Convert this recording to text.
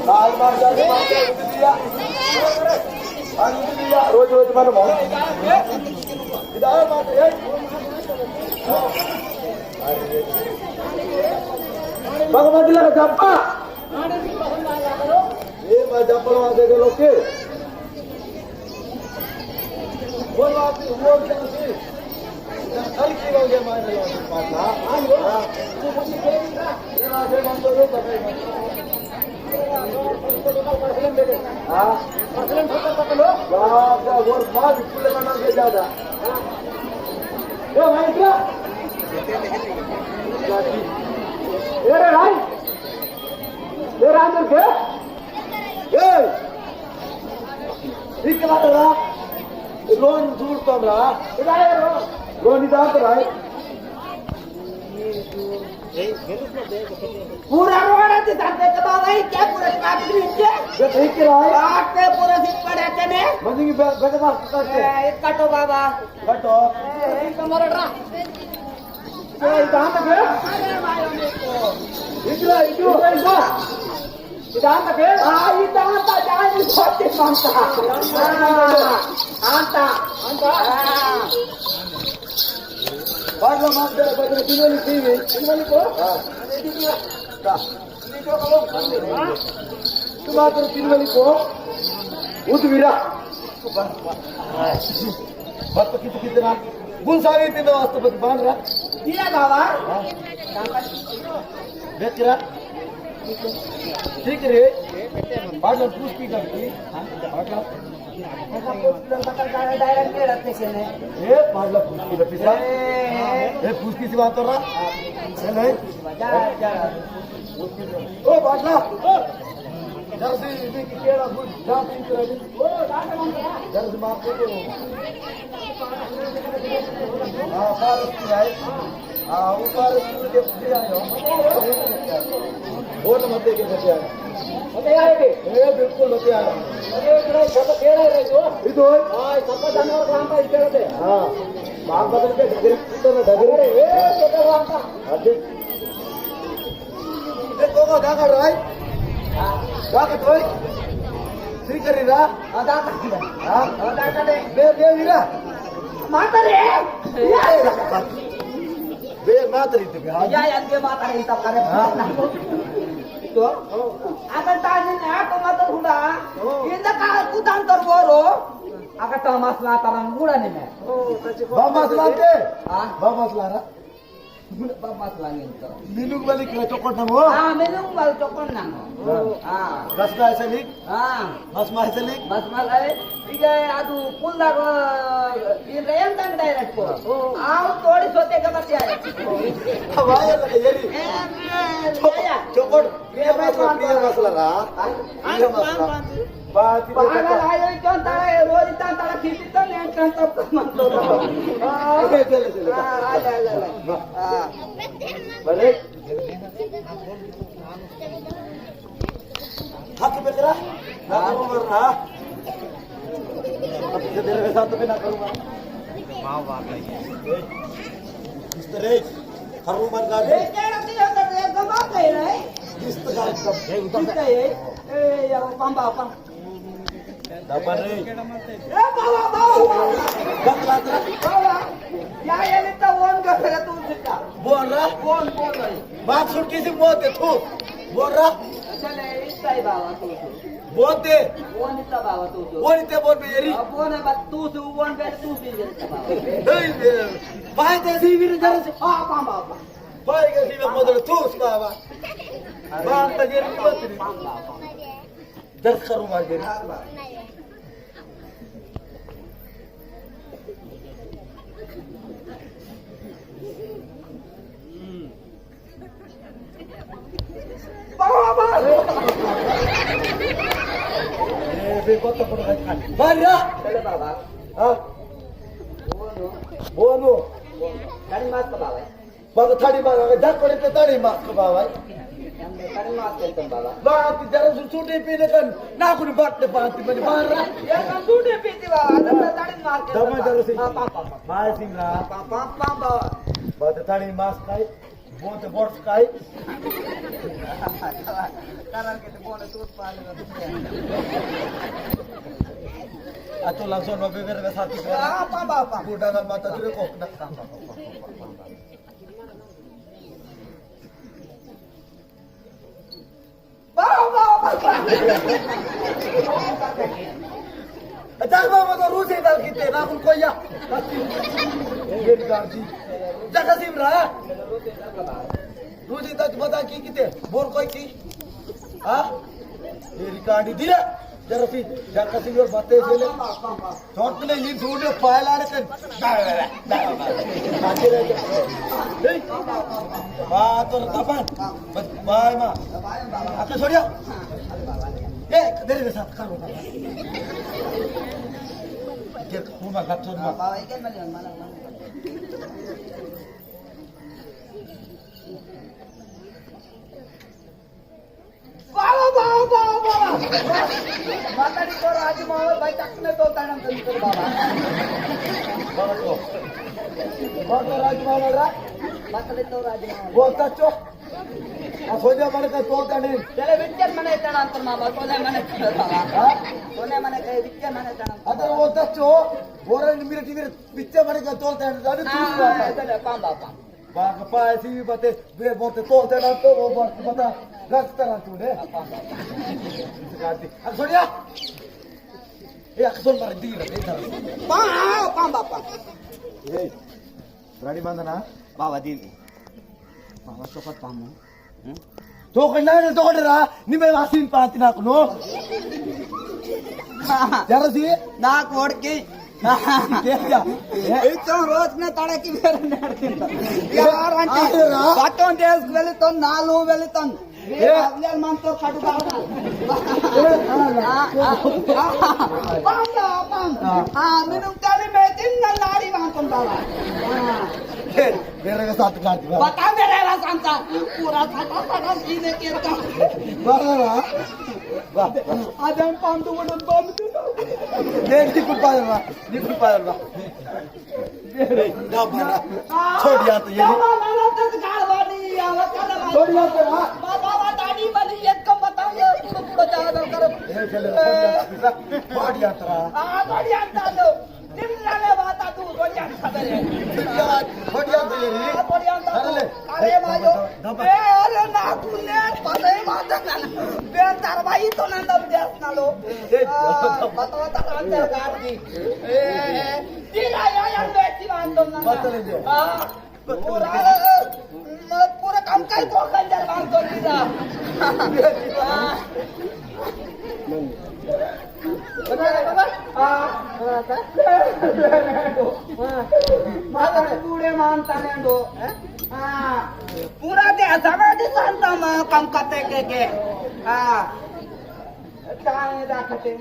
आज मारता दिया आणि दिया रोज रोज मला भाऊ इधर मारते भगवान दिला का जप्पा ये मैं जप्पा वाले के लोग के वो आप वो कैसे कल की लोग ये मार रहे हो पाता हां तू मुझे ये राजे मन तो ये तब हां फसल ठोकर पकड़ो वाह वो मार स्कूल में ना के ज्यादा ओ भाई क्या ये रे भाई ये राजन के ये ठीक बात है लोन दूर तो हमरा इधर लोन इधर तो भाई पूरा रोड है जिससे कबा भाई क्या पूरा कागजी है ये ठीक है भाई आठ पे पूरा सिर पड़े चने मंदी की बेगमा करते एक काटो बाबा कटो एक कमर ड्रा ये कहां तक है अरे भाई मेरे को इधर इधर इधर तक है हां इधर तक जाने छोटे मानता आंता आंता बाटला मार दे बदले तीन टीवी तीन को हां का तुम्हारे तीन को उदवीरा बात कितना गुण सारी तीन वास्तव बांध रहा दिया बाबा बेचरा ठीक रे बाटला पूछ की करती बाटला डायरेक्ट ले रखते से ने ए बाटला पूछ की पिसा ए पूछ की बात कर रहा चल जा जा ओ बाटला जरा से इनकी केड़ा गुड जा पिन कर दे ओ जरा से मार के हां पार की है हां ऊपर के पूरे आयो वो मत के बच्चे मते आएगे ए बिल्कुल मत आया अरे इधर सब केड़ा रे जो इधर हां सब जानवर काम पर करते हां बाग बदल के डगरी तो ना डगरी ए केड़ा वांता अरे ए कोगा का कर रहा है क्या कर तोय ठीक करी रहा आधा का हां आधा का दे बे वीरा माता रे बे मातरी तो या यांगे माता रे तब करे तो आता ताजे ने आटो माता हुडा इंदा का कुदान तर बोरो आका टमास ला तारा मुडा ने में बामास लाते हां बामास लारा बामास लांगेन तो नीलुक वाली के चोकट ना हो हां मेनू वाल चोकन ना हां बस का ऐसे लिख हां बस मा ऐसे लिख बस मला ಈಗ ಅದು ಕುಲ್ದಾಗ ಈ ರೇನ್ ತಂಗ ಡೈರೆಕ್ಟ್ ಕೋ ಆವ್ ತೋಡಿ ಸೋತೆ ಮತ್ತೆ हवाया लगे येरी चोकट प्रिय मसला रा प्रिय मसला बात बागा आयो कोण ताळे रोज ताळे खिचित ने कांत म्हणतो चले चले हां बरे हाथ पे करा ना करूंगा रहा अब से तेरे के साथ ना करूंगा वाह वाह इस तरह हर उम्र का ए केडा दिवस रे गमा गए रे इस तरह सब ठीक है ए या पंबा पंबा दबर रे ए बाबा बाबा बकला बाबा या येले तर ओन गसरे तू सिका बोल रहा कोण कोण रे बात सुन किसी मौत है तू बोल रहा चले इस्ताई बाबा तू बोल दे ओन इस्ता बाबा तू बोल इतने बोल पे येरी कोण आहे बा तू से ओन पे तू से बाबा बाय जैसी वीर जरा से हां पंबा पंबा बाय कैसी में मदर तू उसका बाबा बात तो येरी मत रे दर्द करूंगा येरी बाबा बेकोत पड़ गया बारिया चले बाबा हां ओनो बोलो करी मात बाबा बग थाडी मार जा पड़े ते ताडी मार बाबा करी मात केलतन बाबा बात जरा सुटे पीने कन ना कुनी बाटले पाती मने माररा या का सूटे पीती बाबा आता ताडी मार केलतन दमा जरा से हां पापा माय सिंगरा पापा पापा बात थाडी मास काय बोलते बोर्ड काय कारण की ते बोल तूच पाहिलं आता लागून बाबे मेरे साथी बाबा बुढ़ा का माता तुझे कोकना अच्छा बाबा तो रूस इधर किते ना उनको या ये गाड़ी जगह सिम रहा रूस इधर बता की किते बोल कोई की हाँ ये रिकॉर्ड दिया जरा सी जगह सिम और बातें चले छोट ने ये छोड़ फाइल आने के बातें रहे बात और तपन बाय माँ आके छोड़िया ये मेरे साथ करो ये खूना गच्चों में बाबा ये क्या मला बाबा माताडी तो राजमावर बाई टाकणे तो त्यानंतर बाबा बाबा राजमावर माताडी तो राजमावर बोलता चो सोजा मन का तोलता नहीं त्याला विचार म्हणे त्यानंतर मामा कोणे म्हणे बाबा कोणे म्हणे काही विचार म्हणे त्यानंतर आता बोलता चो बोरा मेरे टीवी पिक्चर मन का तोलता है दादी तू चले पाम बाबा बाग पाए सी भी बातें वे बोलते तोलते ना तो वो बता रखता ना तू ने अब छोड़िया ये अक्सर मार दी रे पाम बाबा ये रानी बांधना बाबा दी बाबा सोबत पाम तो कन्ना ने तो डरा नि मैं वासिन पाती ना कुनो जरा सी नाक ओडकी इथं रोज ने तडकी यार అంటే పట్టం దేశకు వెళ్తాం నాలుగు వెళ్తాం అవలేల మనతో కడు నేను తలి మేతిన్ నాడి వాంతం బాబా मेरे के साथ काट दिया बता मेरे रा सांता पूरा फटा सीने के का वाह आदम पाम तो वडन बम देख दी कुछ पाया ना छोड़ दिया तो ये छोड़ दिया तो बाबा दादी वाली एक कम बताओ पूरा जागा कर छोड़ दिया तेरा गाड़ी आता लो दिन लाने बात तू गाड़ी आता दे छोड़ दिया तो ये गाड़ी आता अरे माजो अरे ना तूने पता ही बात ना बे तरवाई तो ना दब देस ना लो बताओ तारा अंदर गाड़ दी दिला या बेटी बांधो ना पूरा काम काय तो कंजर बांधो दिला पुढे मानताने पुरा त्या सगळ्याची सांगता मग काम करते के काय दाखवते